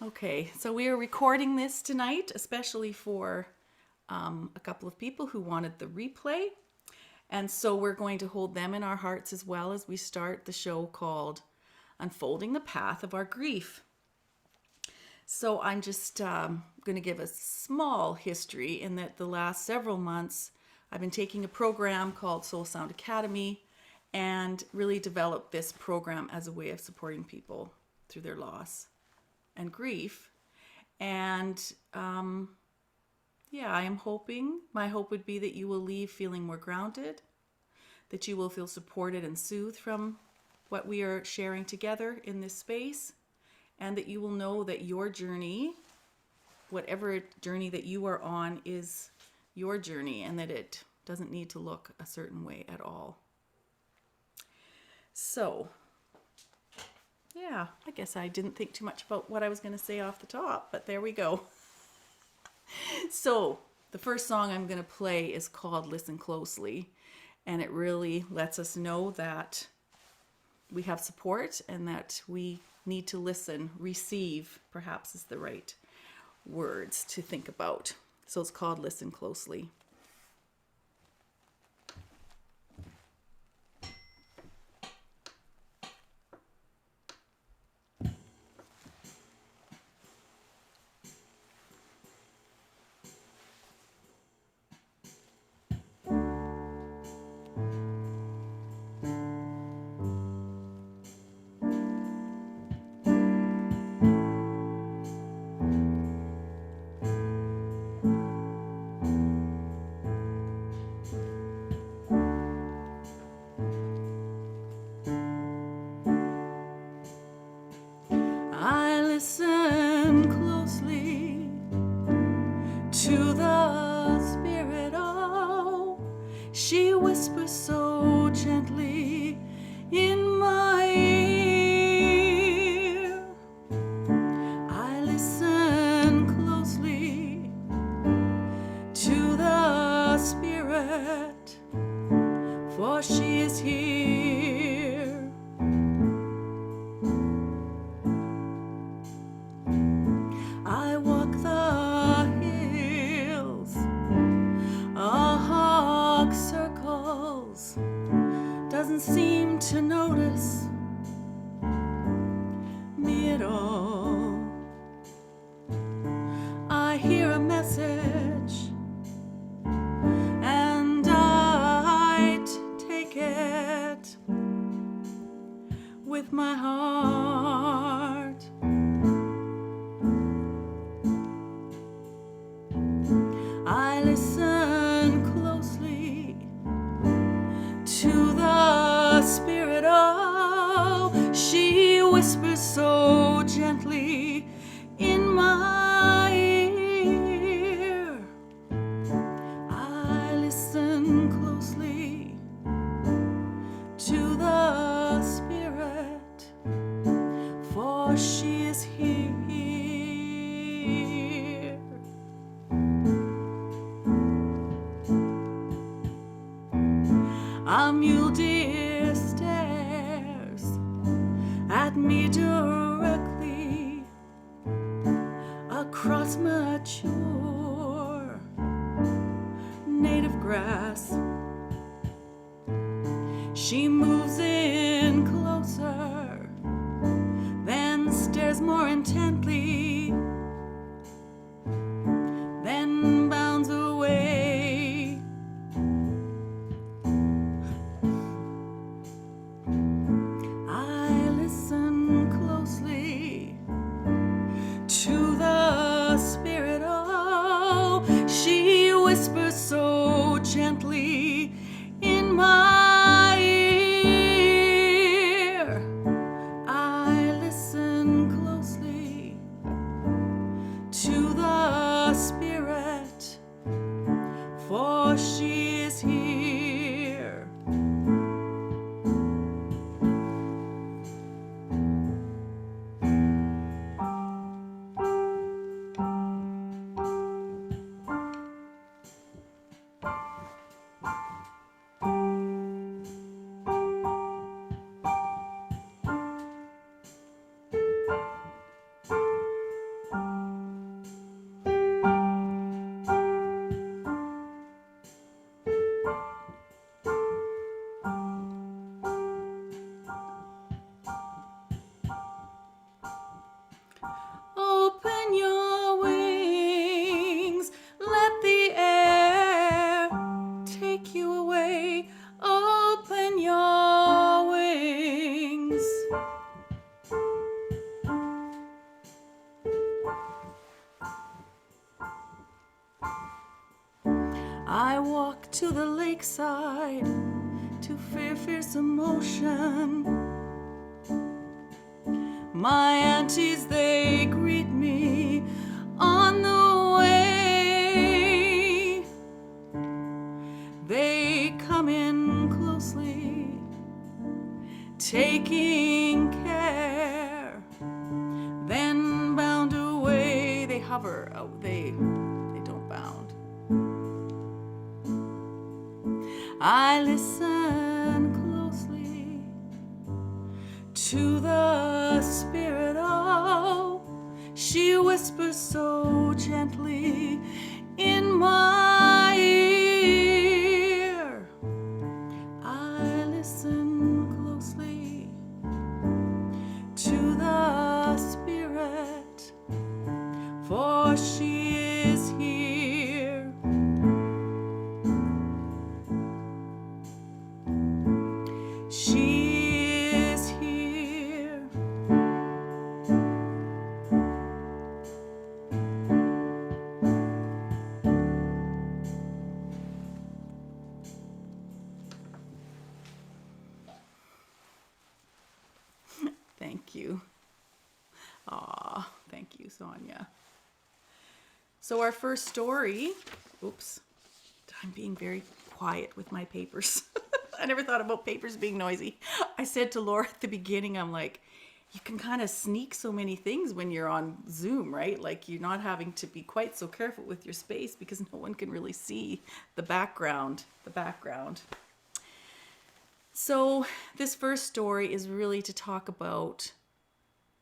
Okay, so we are recording this tonight, especially for a couple of people who wanted the replay. And so we're going to hold them in our hearts as well as we start the show called Unfolding the Path of Our Grief. So I'm just going to give a small history in that the last several months I've been taking a program called Soul Sound Academy and really developed this program as a way of supporting people through their loss and grief. And I am hoping, my hope would be that you will leave feeling more grounded, that you will feel supported and soothed from what we are sharing together in this space, and that you will know that your journey, whatever journey that you are on, is your journey and that it doesn't need to look a certain way at all. So, I guess I didn't think too much about what I was going to say off the top, but there we go. So, the first song I'm going to play is called Listen Closely, and it really lets us know that we have support and that we need to listen. Receive, perhaps, is the right words to think about. So it's called Listen Closely. I listen closely to the Spirit, oh, she whispers so gently in my ear. I listen closely to the Spirit, for she is here. I walk the hills, a hawk circles, doesn't seem to notice me at all. I hear a message and I take it with my heart. I listen closely to the Spirit, oh, she whispers so gently in my ear. I listen closely to the Spirit, for she is here. A mule deer stares at me directly across mature native grass. She moves in closer, then stares more intently, then bounds away. I listen closely to the Spirit, oh, she whispers so gently in my ear. I listen closely I walk to the lakeside to fear fierce emotion. My aunties, they greet me on the way. They come in closely, taking care, then bound away. They hover, they don't bound. I listen closely to the spirit, oh, she whispers so gently in my ear. I listen closely to the spirit, for she is here. She is here. Thank you. Aw, thank you, Sonia. So our first story, oops, I'm being very quiet with my papers. I never thought about papers being noisy. I said to Laura at the beginning, I'm like, you can kind of sneak so many things when you're on Zoom, right? Like you're not having to be quite so careful with your space because no one can really see the background. So this first story is really to talk about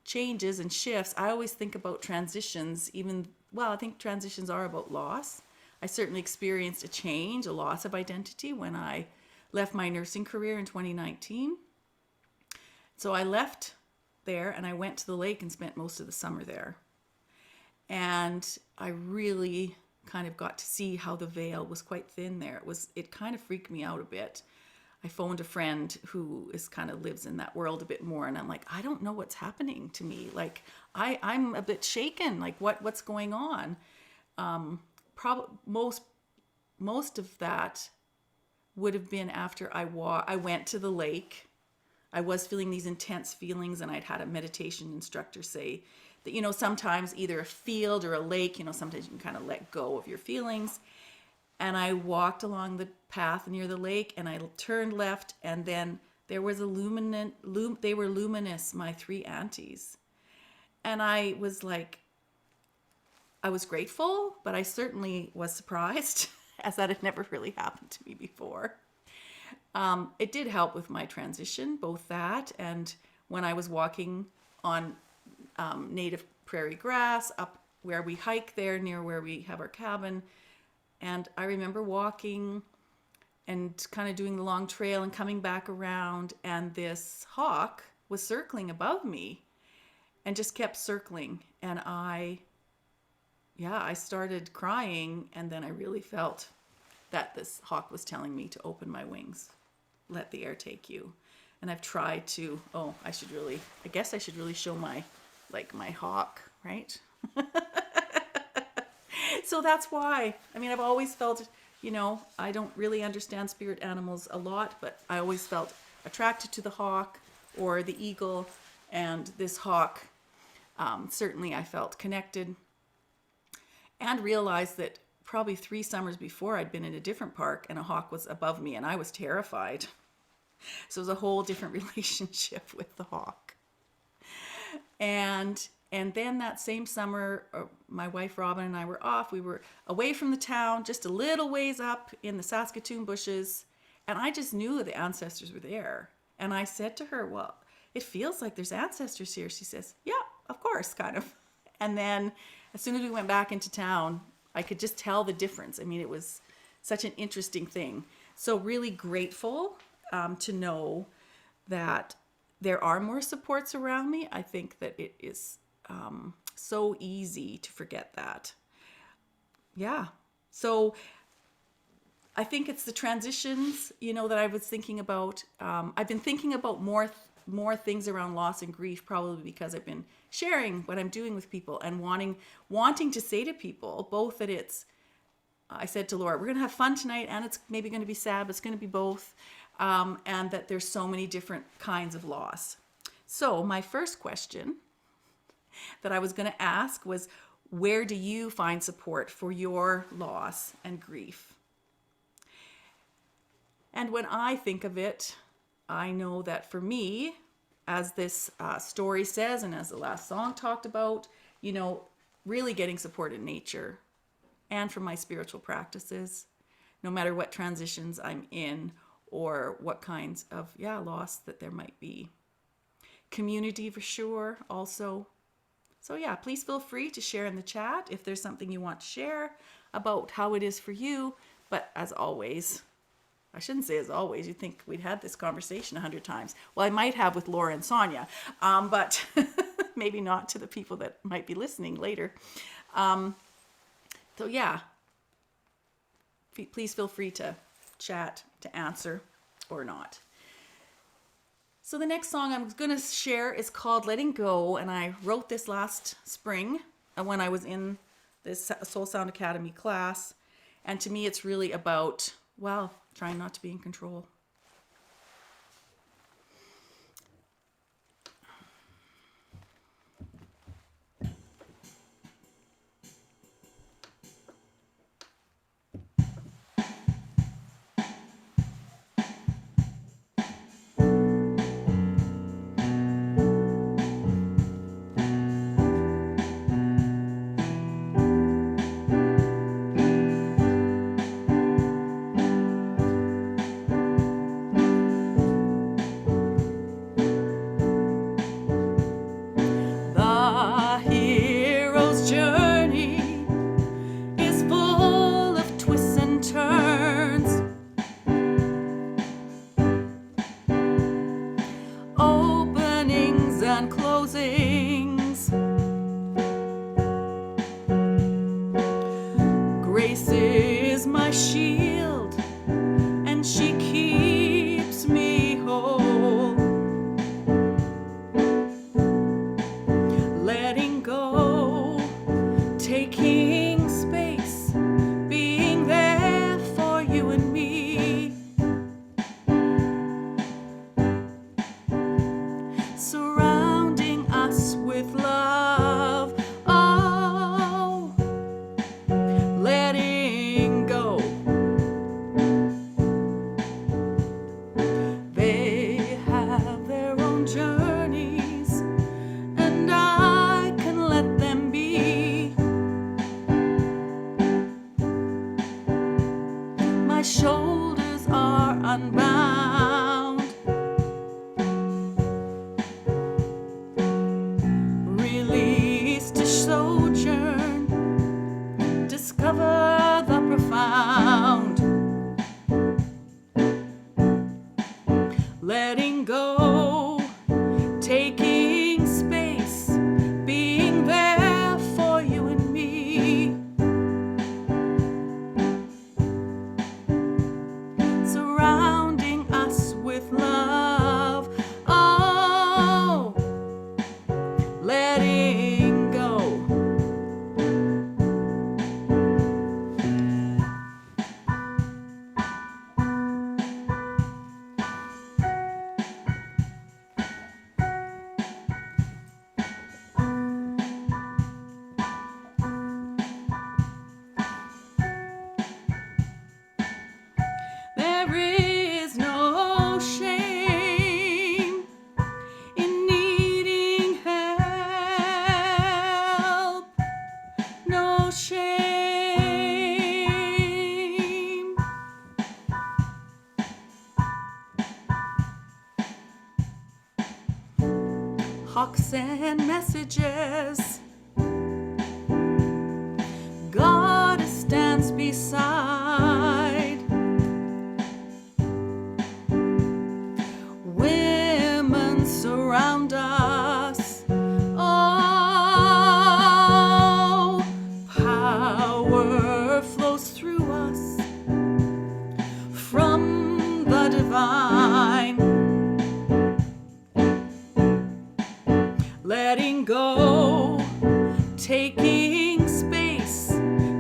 changes and shifts. I always think about transitions, I think transitions are about loss. I certainly experienced a change, a loss of identity when I left my nursing career in 2019. So I left there and I went to the lake and spent most of the summer there. And I really kind of got to see how the veil was quite thin there. It kind of freaked me out a bit. I phoned a friend who lives in that world a bit more, and I'm like, I don't know what's happening to me. Like I'm a bit shaken. Like what's going on? Most of that would have been after I went to the lake. I was feeling these intense feelings, and I'd had a meditation instructor say that, sometimes either a field or a lake, sometimes you can kind of let go of your feelings. And I walked along the path near the lake, and I turned left, and then there was they were luminous, my three aunties. And I was like, I was grateful, but I certainly was surprised as that had never really happened to me before. It did help with my transition, both that and when I was walking on native prairie grass up where we hike there near where we have our cabin. And I remember walking and kind of doing the long trail and coming back around, and this hawk was circling above me and just kept circling. And I started crying, and then I really felt that this hawk was telling me to open my wings, let the air take you. And I've tried to, I guess I should really show my hawk, right? So that's why, I've always felt, I don't really understand spirit animals a lot, but I always felt attracted to the hawk or the eagle, and this hawk, certainly I felt connected, and realized that probably 3 summers before I'd been in a different park and a hawk was above me and I was terrified. So it was a whole different relationship with the hawk. And then that same summer, my wife Robin and I were off. We were away from the town, just a little ways up in the Saskatoon bushes. And I just knew the ancestors were there. And I said to her, well, it feels like there's ancestors here. She says, yeah, of course, kind of. And then as soon as we went back into town, I could just tell the difference. It was such an interesting thing. So really grateful to know that there are more supports around me. I think that it is so easy to forget that. Yeah. So I think it's the transitions, that I was thinking about. I've been thinking about more more things around loss and grief, probably because I've been sharing what I'm doing with people and wanting to say to people both that I said to Laura, we're going to have fun tonight, and it's maybe going to be sad, but it's going to be both, and that there's so many different kinds of loss. So my first question that I was going to ask was, where do you find support for your loss and grief? And when I think of it, I know that for me, as this story says, and as the last song talked about, really getting support in nature and from my spiritual practices, no matter what transitions I'm in or what kinds of loss that there might be. Community for sure also. So please feel free to share in the chat if there's something you want to share about how it is for you. But as always, I shouldn't say as always, you'd think we'd had this conversation 100 times. Well, I might have with Laura and Sonia, but maybe not to the people that might be listening later. Please feel free to chat, to answer or not. So the next song I'm going to share is called Letting Go, and I wrote this last spring when I was in this Soul Sound Academy class. And to me, it's really about, trying not to be in control. And closings. Grace is my shield, and she keeps me whole. Letting go, taking space, being there for you and me. With love, letting go. They have their own journeys, and I can let them be. My shoulders are unbound. Sojourn, discover the profound. Letting go, taking space, being there for you and me. Surrounding us with love, letting go. There is no shame in needing help. No shame. Hawks and messages. God stands beside. Women surround us. Oh, power flows through us from the divine. letting go, taking space,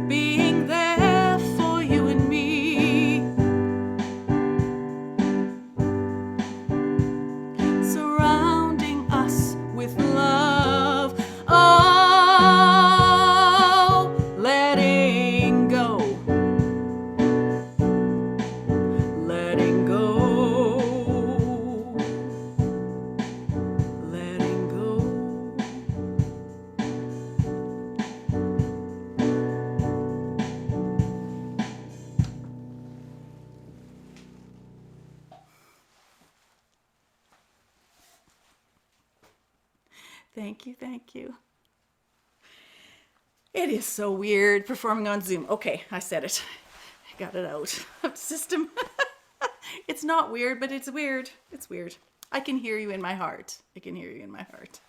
being there for you and me, surrounding us with love. Oh, letting go, letting go, letting go. Thank you, thank you. It is so weird performing on Zoom. Okay, I said it. I got it out of the system. It's not weird, but it's weird. It's weird. I can hear you in my heart. I can hear you in my heart.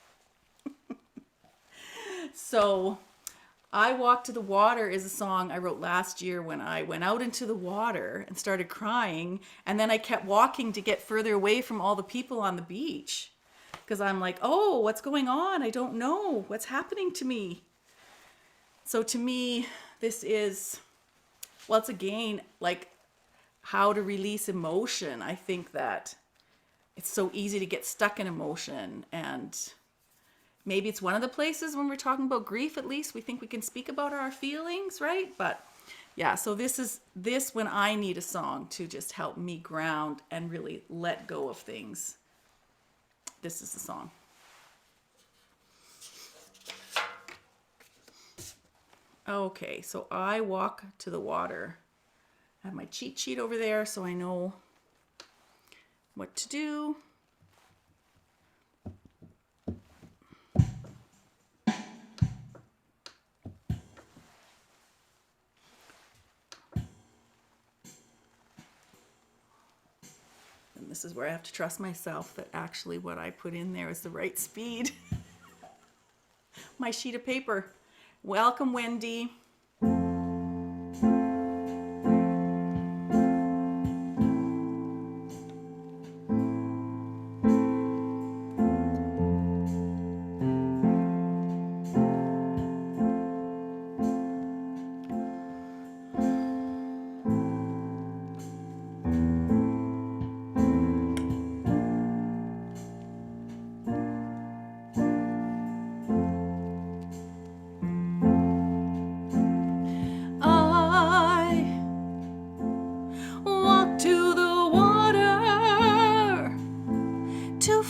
So, I Walk to the Water is a song I wrote last year when I went out into the water and started crying. And then I kept walking to get further away from all the people on the beach. Because I'm like, oh, what's going on? I don't know. What's happening to me? So to me, this is, well, it's again, like how to release emotion. I think that it's so easy to get stuck in emotion, and maybe it's one of the places when we're talking about grief, at least we think we can speak about our feelings, right? But yeah, so this is when I need a song to just help me ground and really let go of things. This is the song. Okay, so I walk to the water. I have my cheat sheet over there so I know what to do. And this is where I have to trust myself that actually what I put in there is the right speed. My sheet of paper. Welcome, Wendy.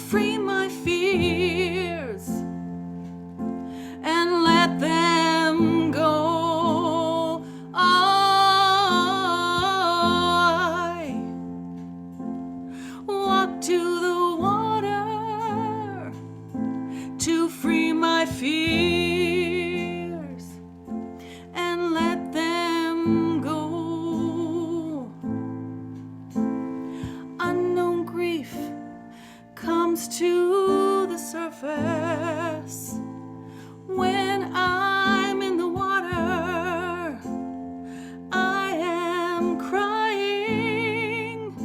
Free my fears and let them go. I walk to the water to free my fears and let them go. Unknown grief comes to the surface when I'm in the water. I am crying,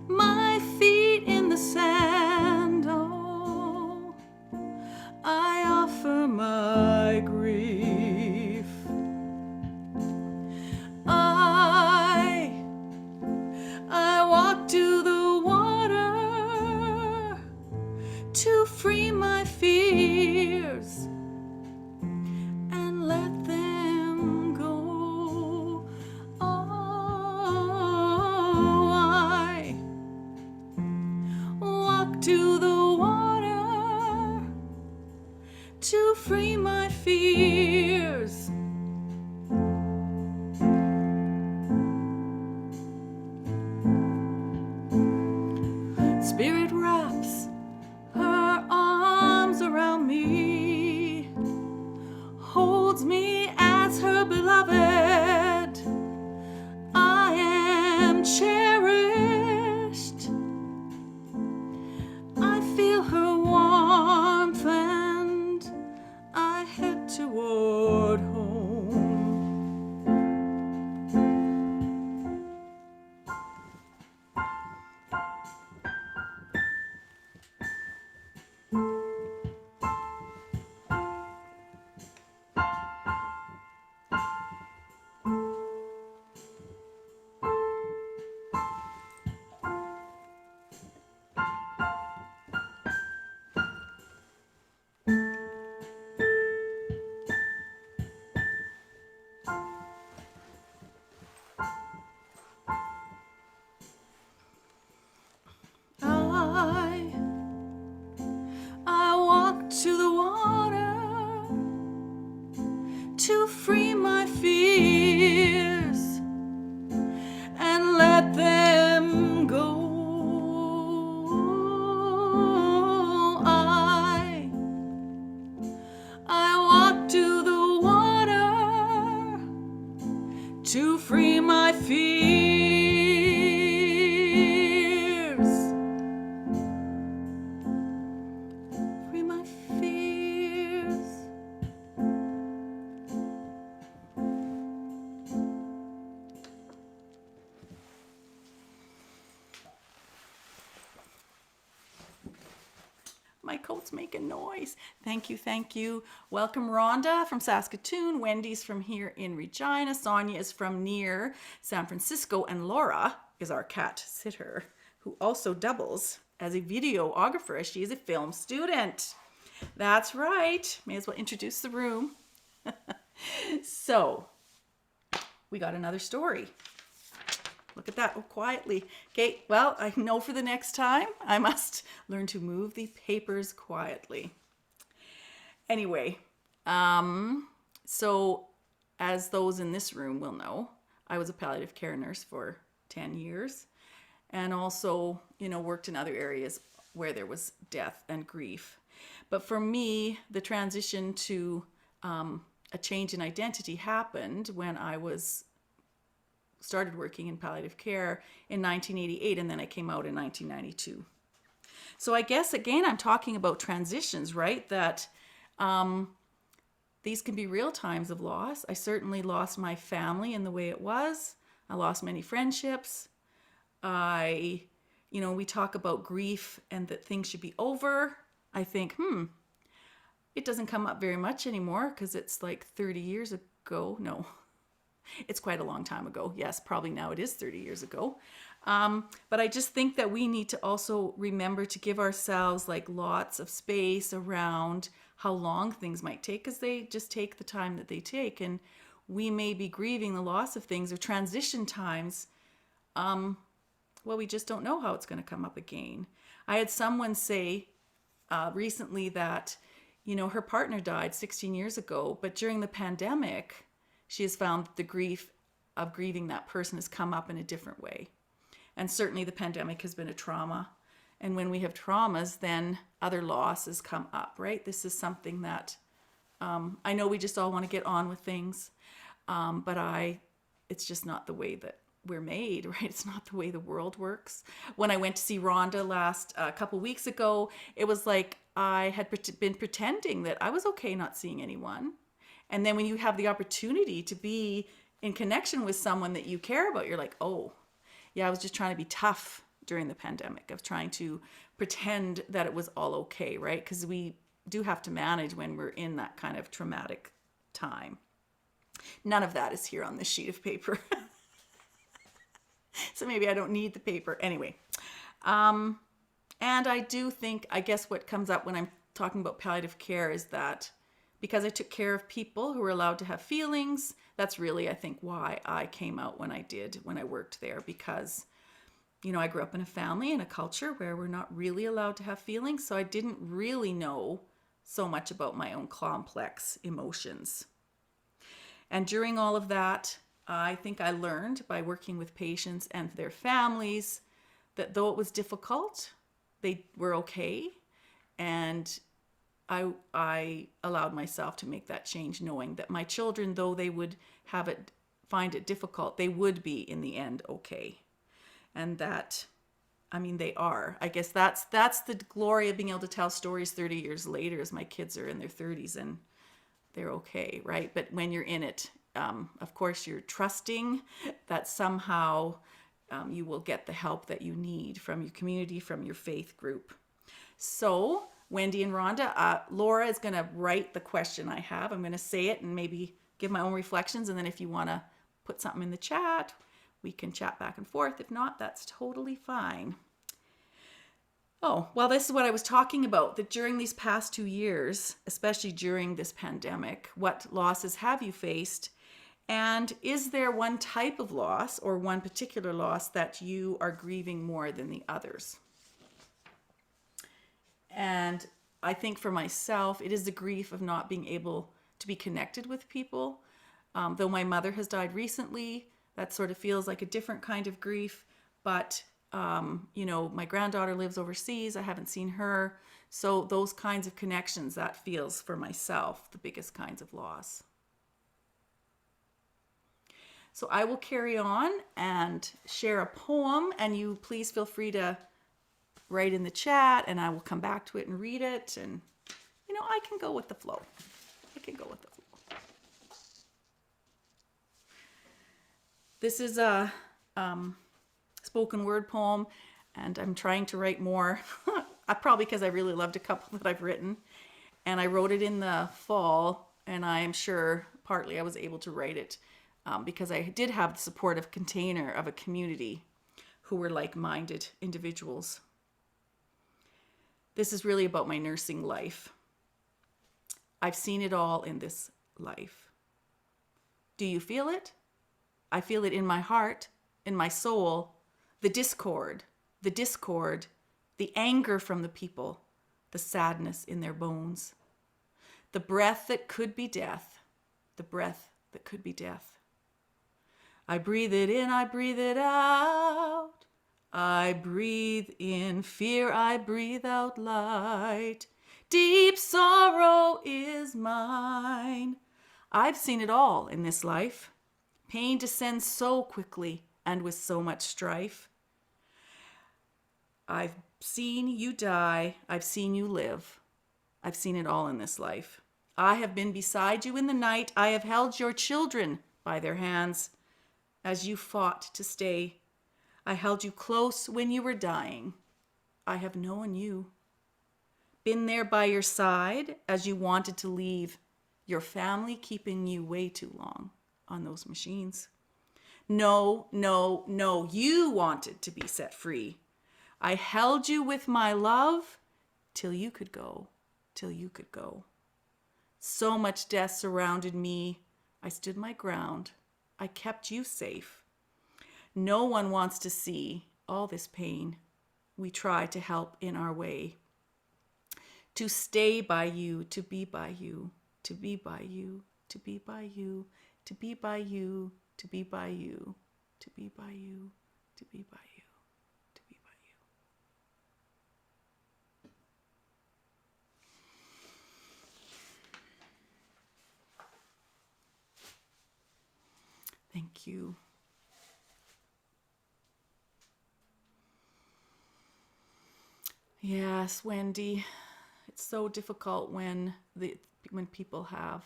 my feet in the sand. Oh, I offer my grief. I walk to the water to free my fears and let them go. Oh, I walk to the water to free my fears. Spirit wraps her arms around me, holds me as her beloved. I am cherished. I feel her warmth and I head toward home. my coat's making noise. Thank you, thank you. Welcome Rhonda from Saskatoon. Wendy's from here in Regina. Sonia is from near San Francisco. And Laura is our cat sitter, who also doubles as a videographer as she is a film student. That's right. May as well introduce the room. So, we got another story. Look at that. Oh, quietly. Okay, well, I know for the next time, I must learn to move the papers quietly. Anyway, so as those in this room will know, I was a palliative care nurse for 10 years and also, worked in other areas where there was death and grief. But for me, the transition to a change in identity happened when I started working in palliative care in 1988, and then I came out in 1992. So I guess, again, I'm talking about transitions, right? That these can be real times of loss. I certainly lost my family in the way it was. I lost many friendships. We talk about grief and that things should be over. I think, it doesn't come up very much anymore because it's like 30 years ago. No. It's quite a long time ago. Yes, probably now it is 30 years ago. But I just think that we need to also remember to give ourselves like lots of space around how long things might take, because they just take the time that they take. And we may be grieving the loss of things or transition times. We just don't know how it's going to come up again. I had someone say recently that, her partner died 16 years ago, but during the pandemic, she has found that the grief of grieving that person has come up in a different way. And certainly the pandemic has been a trauma. And when we have traumas, then other losses come up, right? This is something that I know we just all want to get on with things, but it's just not the way that we're made, right? It's not the way the world works. When I went to see Rhonda a couple weeks ago, it was like I had been pretending that I was okay not seeing anyone. And then when you have the opportunity to be in connection with someone that you care about, you're like, oh, yeah, I was just trying to be tough during the pandemic. I was trying to pretend that it was all okay, right? Because we do have to manage when we're in that kind of traumatic time. None of that is here on this sheet of paper. So maybe I don't need the paper. Anyway, and I do think, I guess what comes up when I'm talking about palliative care is that because I took care of people who were allowed to have feelings, that's really, I think, why I came out when I did, when I worked there. Because, I grew up in a family and a culture where we're not really allowed to have feelings. So I didn't really know so much about my own complex emotions. And during all of that, I think I learned by working with patients and their families that though it was difficult, they were okay. And I allowed myself to make that change, knowing that my children, though they would find it difficult, they would be in the end okay. And that, they are. I guess that's the glory of being able to tell stories 30 years later, as my kids are in their 30s and they're okay, right? But when you're in it, of course, you're trusting that somehow you will get the help that you need from your community, from your faith group. So Wendy and Rhonda, Laura is going to write the question I have. I'm going to say it and maybe give my own reflections. And then if you want to put something in the chat, we can chat back and forth. If not, that's totally fine. Oh, well, this is what I was talking about, that during these past 2 years, especially during this pandemic, what losses have you faced? And is there one type of loss or one particular loss that you are grieving more than the others? And I think for myself, it is the grief of not being able to be connected with people. Though my mother has died recently, that sort of feels like a different kind of grief. But, my granddaughter lives overseas. I haven't seen her. So those kinds of connections, that feels for myself the biggest kinds of loss. So I will carry on and share a poem, and you please feel free to write in the chat, and I will come back to it and read it. And, I can go with the flow. This is a spoken word poem, and I'm trying to write more. Probably because I really loved a couple that I've written. And I wrote it in the fall, and I'm sure partly I was able to write it because I did have the supportive container of a community who were like-minded individuals. This is really about my nursing life. I've seen it all in this life. Do you feel it? I feel it in my heart, in my soul, the discord, the anger from the people, the sadness in their bones, the breath that could be death, the breath that could be death. I breathe it in, I breathe it out. I breathe in fear, I breathe out light. Deep sorrow is mine. I've seen it all in this life. Pain descends so quickly and with so much strife. I've seen you die, I've seen you live. I've seen it all in this life. I have been beside you in the night. I have held your children by their hands as you fought to stay. I held you close when you were dying. I have known you. Been there by your side as you wanted to leave your family, keeping you way too long on those machines. No, no, no, you wanted to be set free. I held you with my love till you could go, till you could go. So much death surrounded me. I stood my ground. I kept you safe. No one wants to see all this pain. We try to help in our way. To stay by you, to be by you, to be by you, to be by you, to be by you, to be by you, to be by you, to be by you, to be by you. Thank you. Yes, Wendy, it's so difficult when people have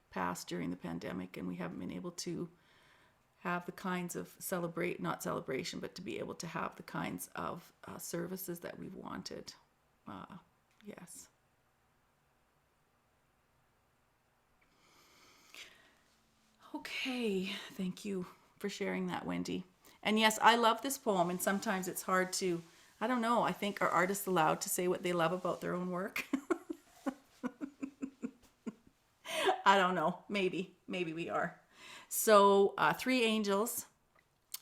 passed during the pandemic and we haven't been able to have the kinds of not celebration, but to be able to have the kinds of services that we've wanted. Yes. Okay, thank you for sharing that, Wendy. And yes, I love this poem, and sometimes it's hard to, I don't know, I think, are artists allowed to say what they love about their own work? I don't know, maybe we are. So Three Angels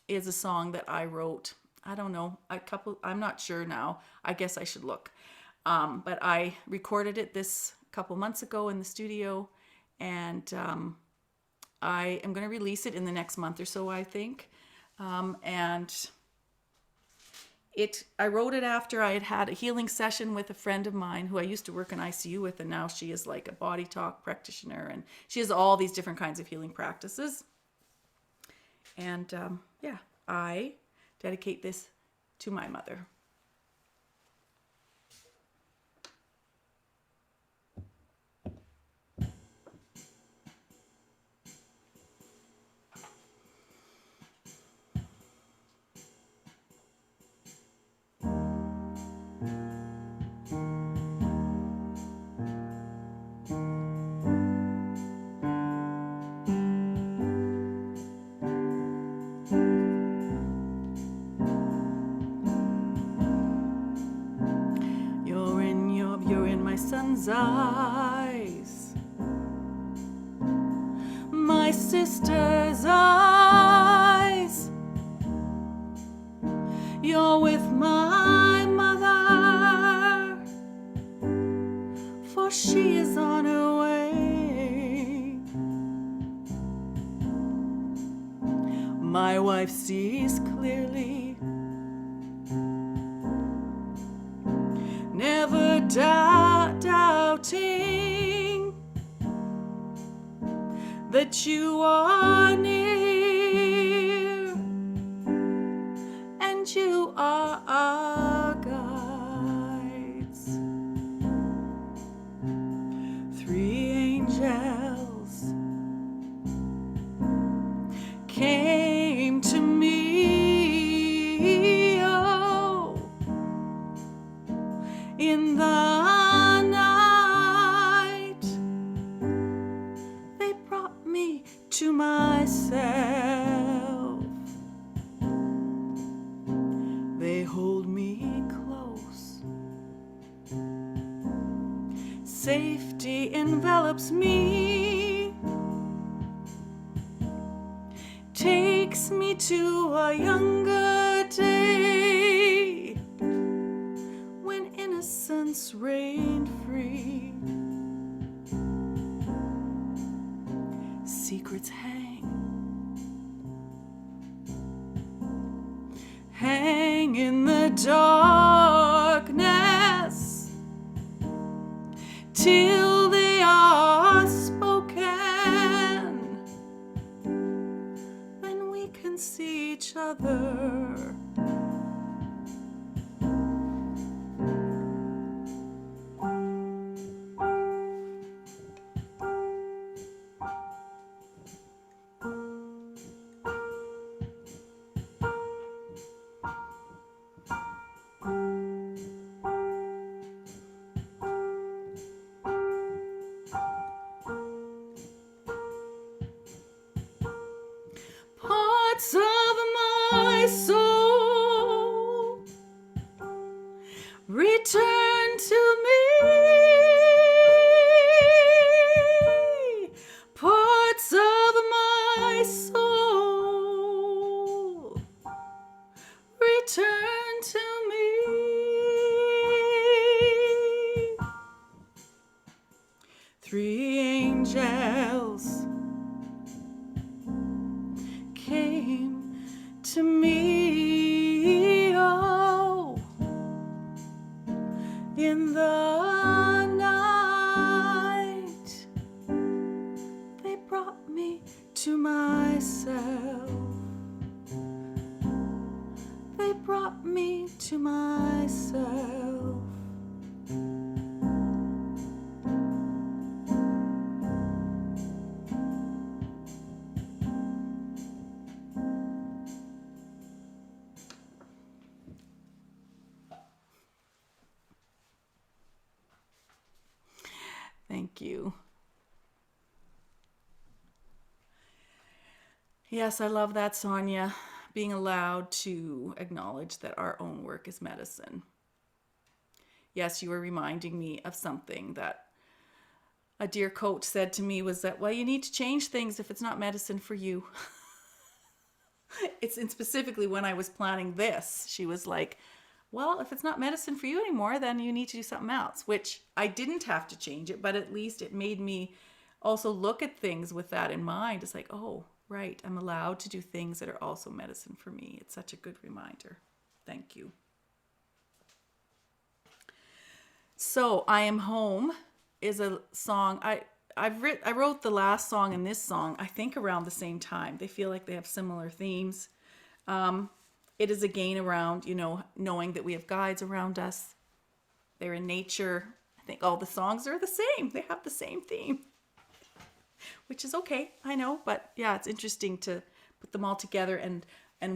is a song that I wrote, I don't know, I'm not sure now, I guess I should look. But I recorded it this couple months ago in the studio, and I am going to release it in the next month or so, I think. I wrote it after I had had a healing session with a friend of mine who I used to work in ICU with, and now she is like a body talk practitioner, and she has all these different kinds of healing practices. And I dedicate this to my mother. You're in my son's eyes, my sister's eyes. You're with my mother, for she is on her way. My wife sees clearly, never doubting that you are near, and you are our guides. Three angels came to me, oh, in to myself. They hold me close. Safety envelops me, takes me to a younger day when innocence reigned free. Secrets hang in the darkness till they are spoken. Then we can see each other. Parts of my soul return to me. Parts of my soul return to me. Three angels came to me, oh, in the night. They brought me to myself. They brought me to myself. Thank you. Yes, I love that, Sonia. Being allowed to acknowledge that our own work is medicine. Yes, you were reminding me of something that a dear coach said to me, was that, well, you need to change things if it's not medicine for you. It's specifically when I was planning this, she was like, well, if it's not medicine for you anymore, then you need to do something else, which I didn't have to change it, but at least it made me also look at things with that in mind. It's like, oh, right, I'm allowed to do things that are also medicine for me. It's such a good reminder. Thank you. So, I Am Home is a song. I wrote the last song and this song, I think, around the same time. They feel like they have similar themes. It is again around, knowing that we have guides around us. They're in nature. I think all the songs are the same. They have the same theme, which is okay, I know. But yeah, it's interesting to put them all together and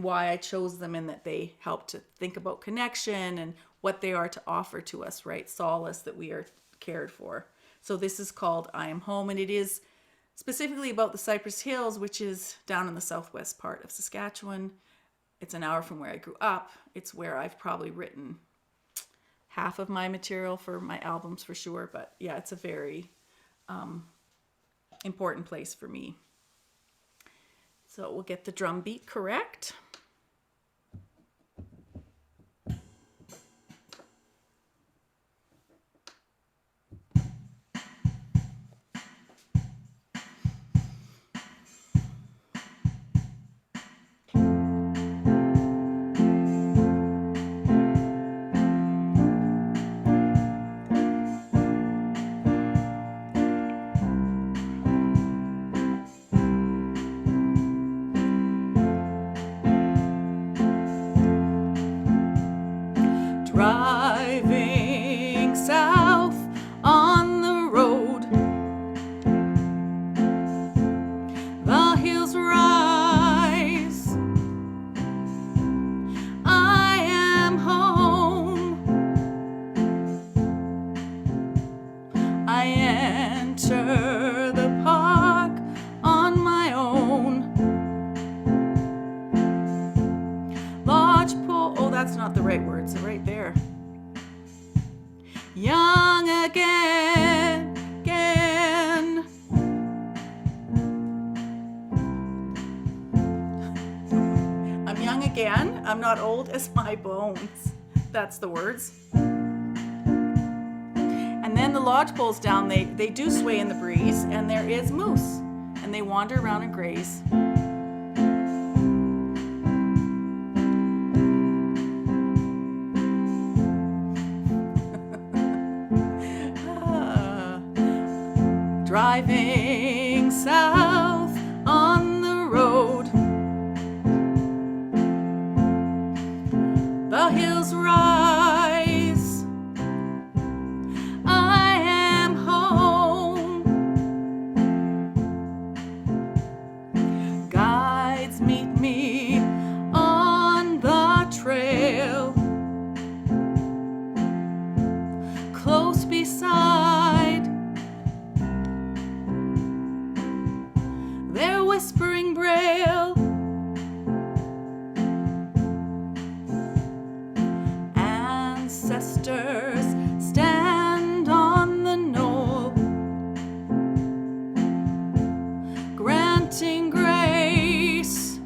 why I chose them, and that they help to think about connection and what they are to offer to us, right? Solace, that we are cared for. So this is called I Am Home, and it is specifically about the Cypress Hills, which is down in the southwest part of Saskatchewan. It's an hour from where I grew up. It's where I've probably written half of my material for my albums for sure. But yeah, it's a very important place for me. So we'll get the drum beat correct. Driving south on the road, the hills rise. I am home. I enter the park on my own. that's not the right words. They're right there. Young again, again. I'm young again. I'm not old as my bones. That's the words. And then the lodgepoles down, they do sway in the breeze, and there is moose, and they wander around and graze. Driving south on the road, the hills rise, I am home. Guides meet me on the trail, close beside. Their whispering braille, ancestors stand on the knoll, granting grace,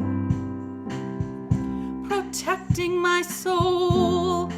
protecting my soul.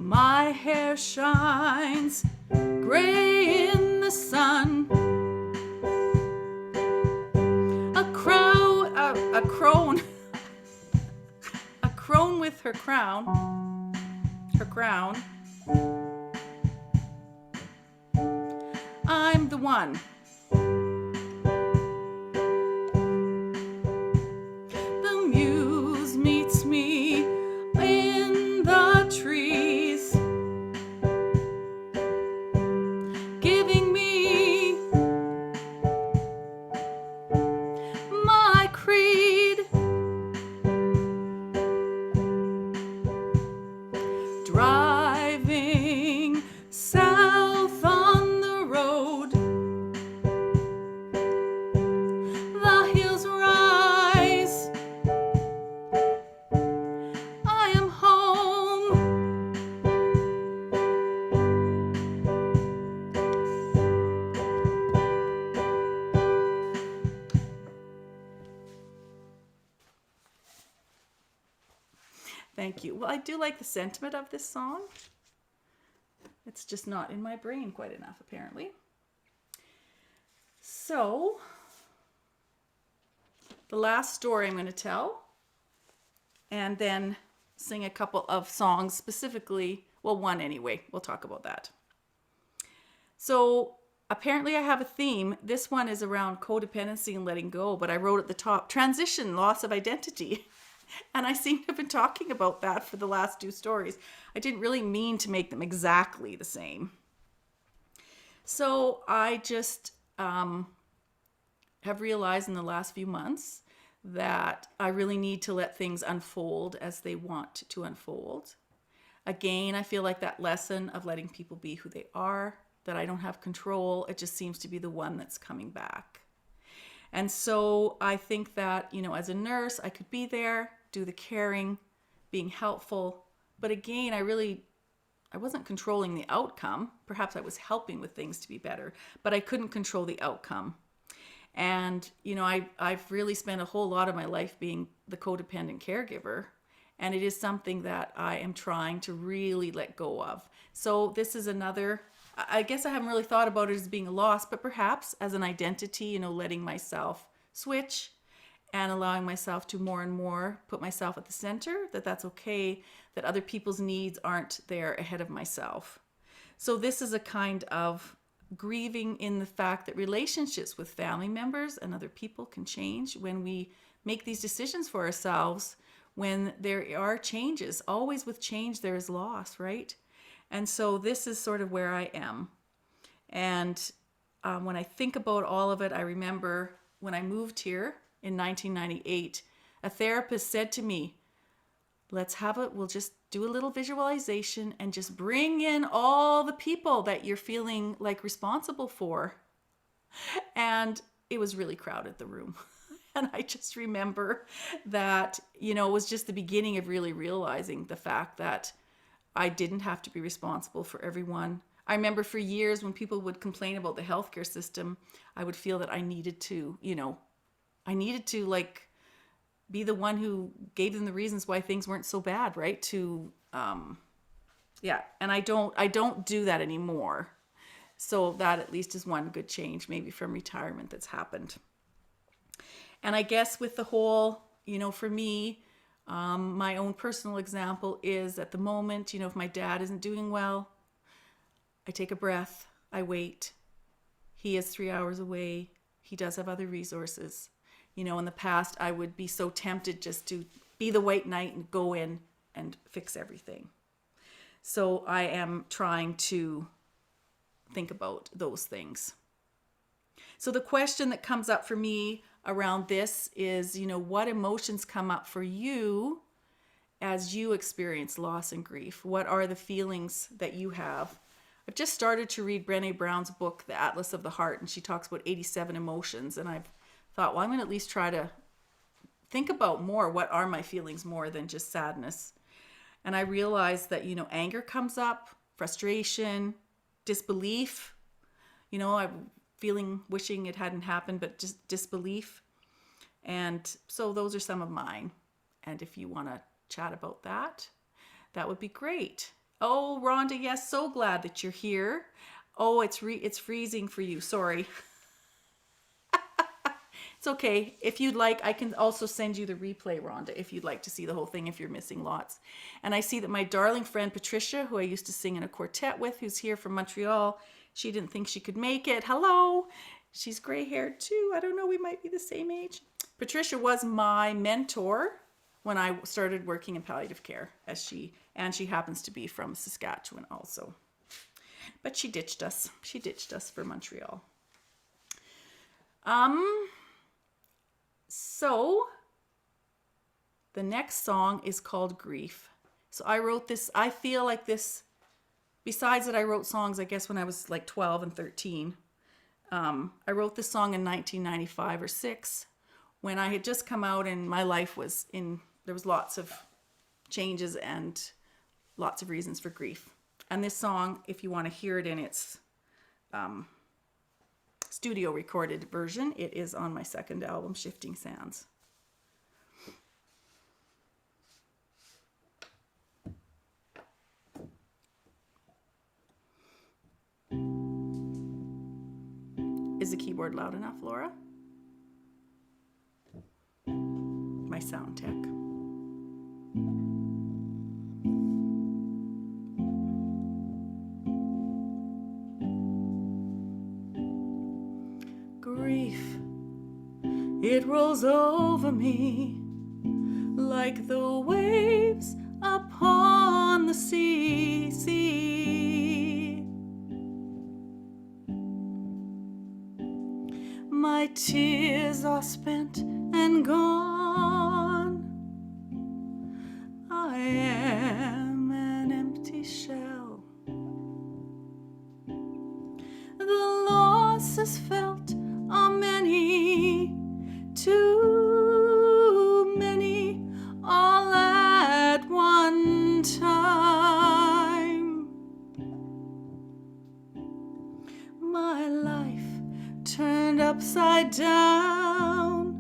My hair shines gray in the sun. A crone with her crown. I'm the one. The muse meets me in the trees, giving me my creed. Driving south on the road, the hills rise, I am home. Thank you. Well, I do like the sentiment of this song. It's just not in my brain quite enough, apparently. So, the last story I'm going to tell, and then sing a couple of songs specifically. Well, one anyway. We'll talk about that. So, apparently I have a theme. This one is around codependency and letting go, but I wrote at the top, transition, loss of identity. And I seem to have been talking about that for the last two stories. I didn't really mean to make them exactly the same. So I just have realized in the last few months that I really need to let things unfold as they want to unfold. Again, I feel like that lesson of letting people be who they are, that I don't have control, it just seems to be the one that's coming back. And so I think that, as a nurse, I could be there, do the caring, being helpful. But again, I wasn't controlling the outcome. Perhaps I was helping with things to be better, but I couldn't control the outcome. And, I've really spent a whole lot of my life being the codependent caregiver. And it is something that I am trying to really let go of. So this is another, I guess I haven't really thought about it as being a loss, but perhaps as an identity, letting myself switch and allowing myself to more and more put myself at the center, that's okay, that other people's needs aren't there ahead of myself. So this is a kind of grieving in the fact that relationships with family members and other people can change when we make these decisions for ourselves, when there are changes. Always with change, there is loss, right? And so this is sort of where I am. And when I think about all of it, I remember when I moved here in 1998, a therapist said to me, we'll just do a little visualization and just bring in all the people that you're feeling like responsible for. And it was really crowded, the room. And I just remember that, it was just the beginning of really realizing the fact that I didn't have to be responsible for everyone. I remember for years when people would complain about the healthcare system, I would feel that I needed to like be the one who gave them the reasons why things weren't so bad, right? And I don't do that anymore. So that at least is one good change, maybe from retirement, that's happened. And I guess with the whole, for me, my own personal example is at the moment, if my dad isn't doing well, I take a breath, I wait. He is 3 hours away. He does have other resources. In the past, I would be so tempted just to be the white knight and go in and fix everything. So I am trying to think about those things. So the question that comes up for me around this is, what emotions come up for you as you experience loss and grief? What are the feelings that you have? I've just started to read Brené Brown's book, The Atlas of the Heart, and she talks about 87 emotions. And I've thought, well, I'm going to at least try to think about more. What are my feelings more than just sadness? And I realized that, anger comes up, frustration, disbelief. I'm wishing it hadn't happened, but just disbelief. And so those are some of mine. And if you want to chat about that, that would be great. Oh, Rhonda, yes, so glad that you're here. Oh, it's freezing for you. Sorry. It's okay. If you'd like, I can also send you the replay, Rhonda, if you'd like to see the whole thing, if you're missing lots. And I see that my darling friend Patricia, who I used to sing in a quartet with, who's here from Montreal, she didn't think she could make it. Hello. She's gray-haired too. I don't know. We might be the same age. Patricia was my mentor when I started working in palliative care, and she happens to be from Saskatchewan also. But she ditched us. She ditched us for Montreal. So the next song is called Grief. So I wrote this, I feel like this, besides that I wrote songs, I guess, when I was like 12 and 13. I wrote this song in 1995 or 6 when I had just come out and my life was there was lots of changes and lots of reasons for grief. And this song, if you want to hear it in its studio recorded version, it is on my second album, Shifting Sands. Is the keyboard loud enough, Laura? My sound tech. Grief, it rolls over me like the waves upon the sea. My tears are spent and gone. I am an empty shell. The losses felt are many, too many, all at one time. My life turned upside down,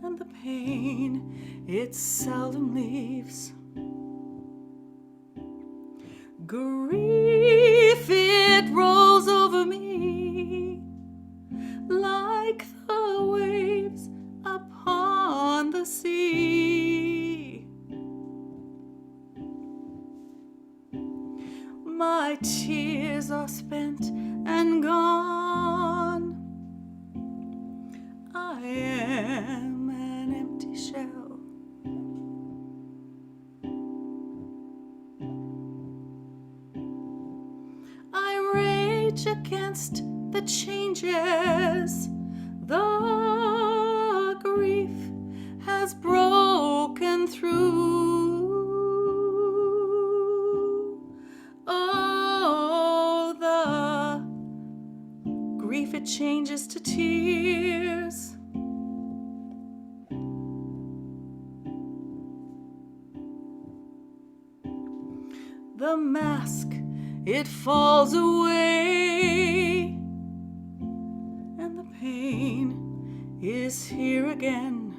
and the pain, it seldom leaves. Grief, it rolls over me like the waves upon the sea. My tears years are spent and gone. I am an empty shell. I rage against the changes. The grief has broken through. Oh, the grief, it changes to tears. The mask, it falls away, and the pain is here again.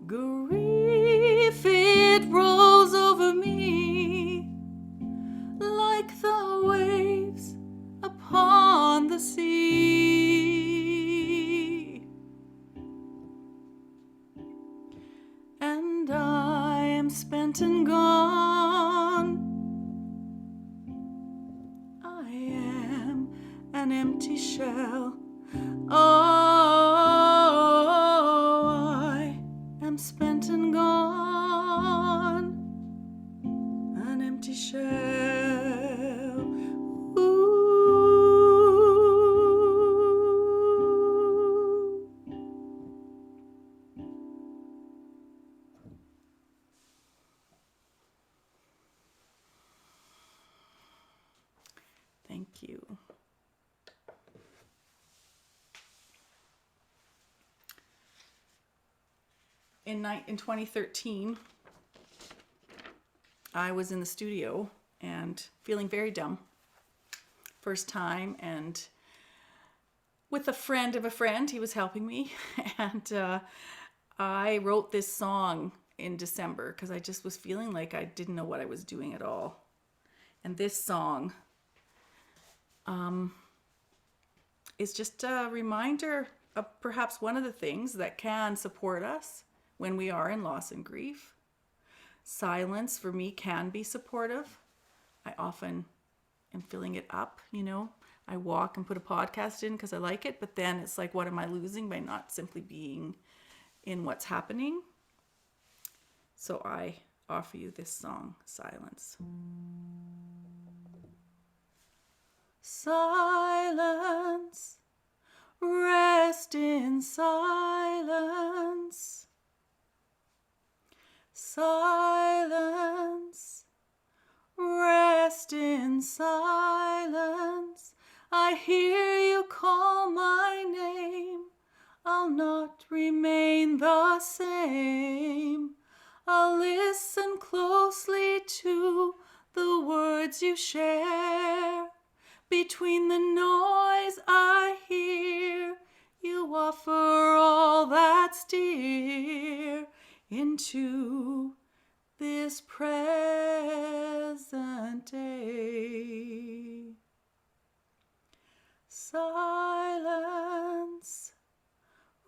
Grief, it rolls over me like the waves upon the sea. And I am spent and gone. I am an empty shell. Oh, I am spent and gone. An empty shell. Ooh. Thank you. In 2013, I was in the studio and feeling very dumb. First time, and with a friend of a friend, he was helping me. And I wrote this song in December because I just was feeling like I didn't know what I was doing at all. And this song is just a reminder of perhaps one of the things that can support us when we are in loss and grief. Silence for me can be supportive. I often am filling it up, you know. I walk and put a podcast in because I like it, but then it's like, what am I losing by not simply being in what's happening? So I offer you this song, Silence. Silence, rest in silence. Silence, rest in silence. I hear you call my name. I'll not remain the same. I'll listen closely to the words you share. Between the noise I hear, you offer all that's dear into this present day. Silence,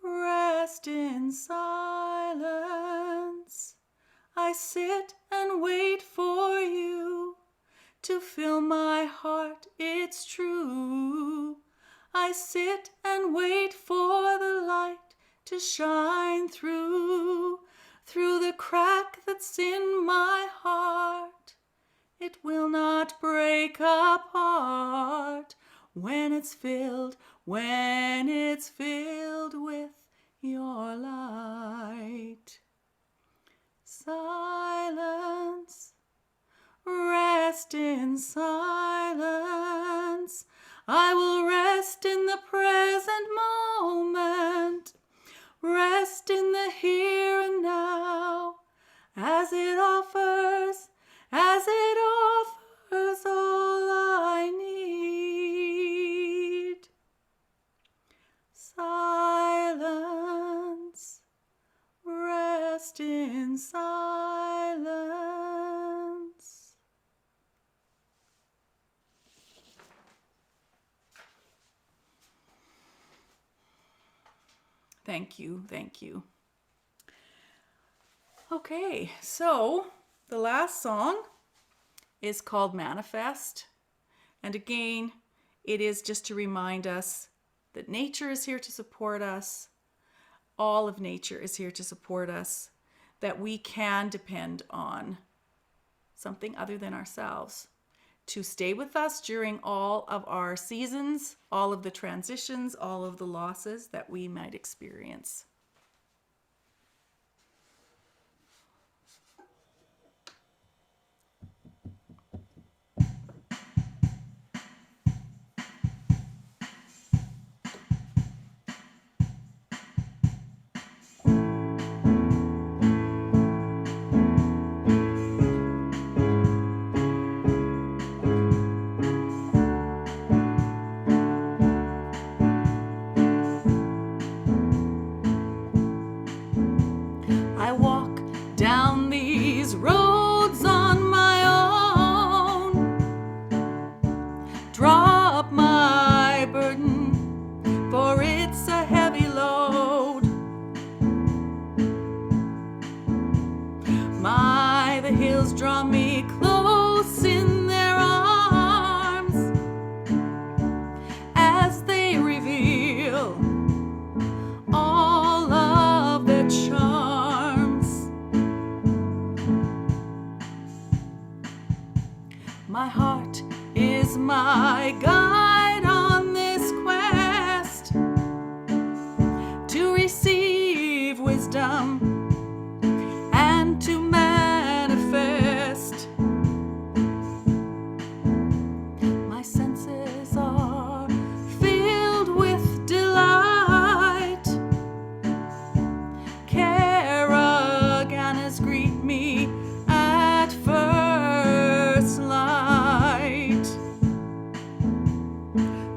rest in silence. I sit and wait for you to fill my heart, it's true. I sit and wait for the light to shine through the crack that's in my heart. It will not break apart when it's filled with your light. Silence, rest in silence. I will rest in the present moment. Rest in the here and now, as it offers all I need. Silence, rest in silence. Thank you, thank you. Okay, so the last song is called Manifest. And again, it is just to remind us that nature is here to support us. All of nature is here to support us, that we can depend on something other than ourselves to stay with us during all of our seasons, all of the transitions, all of the losses that we might experience. I walk down these roads on my own, drop my burden, for it's a heavy load. The hills draw me close in their arms as they reveal all of their charms. My heart is my guide on this quest to receive wisdom and to manifest. My senses are filled with delight. Caravanas greet me at first light.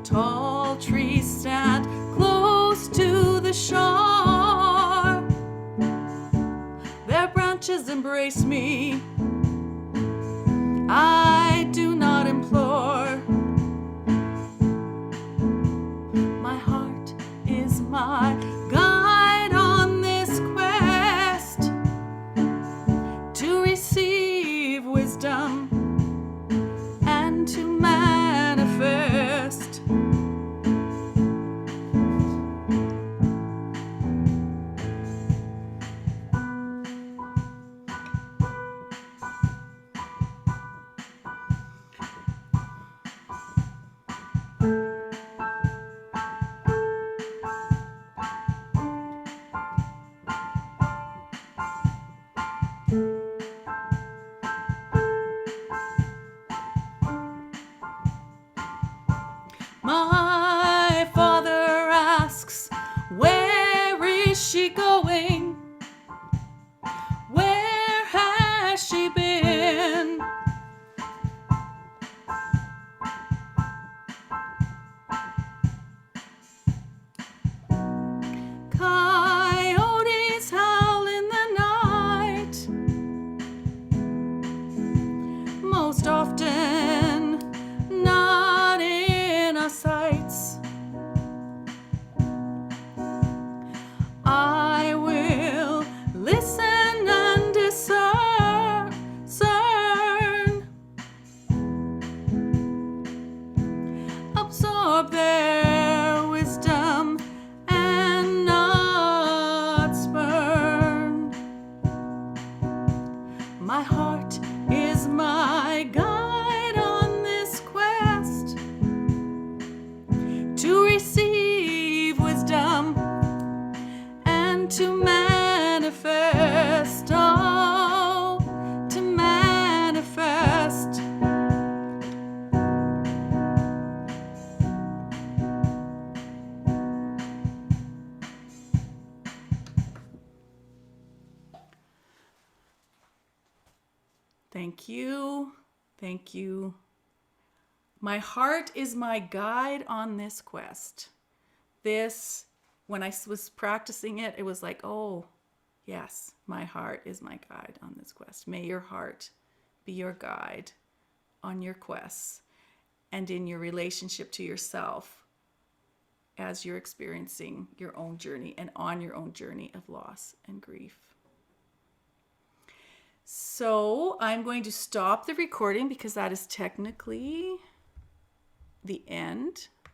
Tall trees stand close to the shore. Their branches embrace me. I do not implore. My heart is my guide on this quest to receive wisdom and to manifest. My father asks, where is she going? Where has she been? Coyotes howl in the night, most often not in our sights. I will listen and discern, absorb their wisdom and not spurn. My heart is my guide on this quest to receive wisdom and to manifest. Oh, to manifest. Thank you. Thank you. My heart is my guide on this quest. This, when I was practicing it, it was like, oh, yes, my heart is my guide on this quest. May your heart be your guide on your quests and in your relationship to yourself as you're experiencing your own journey and on your own journey of loss and grief. So I'm going to stop the recording because that is technically the end.